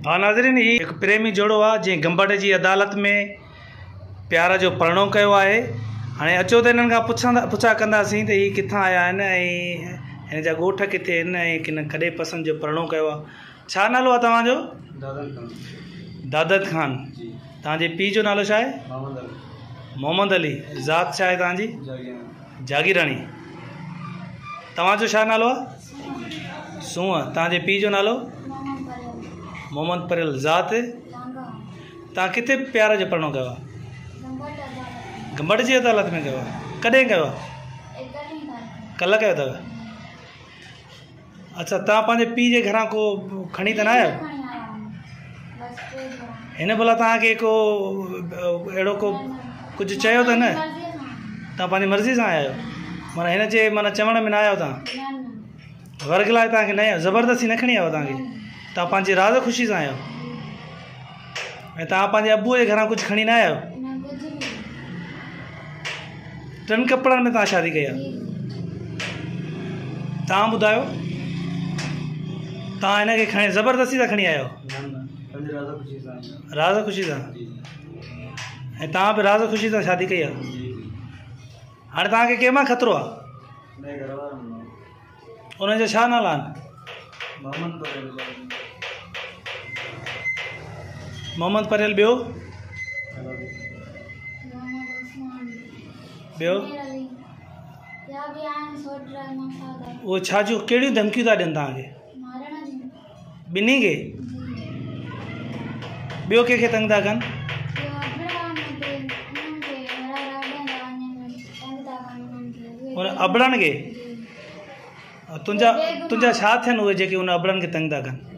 हाँ नाज़रीन, ही एक प्रेमी जोड़ो आहे जंहिं गंबड़ जी अदालत में प्यार जो परिणो कयो आहे। हाणे अचो त हिननि खां पुछा कंदासीं त ही किथां आया आहिनि ऐं हिन जा ॻोठ किथे आहिनि ऐं किन कॾहिं पसंदि जो परिणो कयो आहे। छा नालो आहे तव्हांजो? दादत खान। तव्हांजे पीउ जो नालो छा आहे? मोहम्मद अली। ज़ात छा आहे तव्हांजी? जागीराणी। तव्हांजो छा नालो आहे? सूंह। तव्हांजे पीउ जो नालो? मोहम्मद परेल। ज़ात? तव्हां किथे प्यार जो परिणो कयो आहे? गंबड़ जी अदालत में कयो आहे। कॾहिं कयो आहे? कल्ह कयो अथव? अच्छा, तव्हां पंहिंजे पीउ जे घरां को खणी त न आहियो? हिन भला तव्हांखे को अहिड़ो को कुझु चयो त न? तव्हां पंहिंजी मर्ज़ी सां आया आहियो? माना हिन जे माना चवण में न आहियो तव्हां? वर्ग लाइ तव्हांखे न आहियो? ज़बरदस्ती न खणी आयो तव्हांखे? तव्हां पंहिंजी राज़ ख़ुशी सां आहियो ऐं तव्हां पंहिंजे अबूअ जे घरां कुझु खणी न आहियो? टिनि कपिड़नि में तव्हां शादी कई आहे? तव्हां ॿुधायो, तव्हां हिनखे खणी ज़बरदस्ती सां खणी आहियो? राज़ ख़ुशी सां। ऐं तव्हां बि राज़ ख़ुशी सां शादी कई आहे? हाणे तव्हांखे कंहिंमां ख़तरो आहे? उन्हनि जा छा नाला आहिनि? मोहम्मद परेल। ॿियो? ॿियो? उहो छा जो कहिड़ियूं धमकियूं था ॾियनि तव्हांखे? ॿिन्ही खे? ॿियो कंहिंखे तंग था कनि? उन अबड़नि खे? तुंहिंजा छा थियनि उहे जेके उन अबड़नि खे तंग था कनि?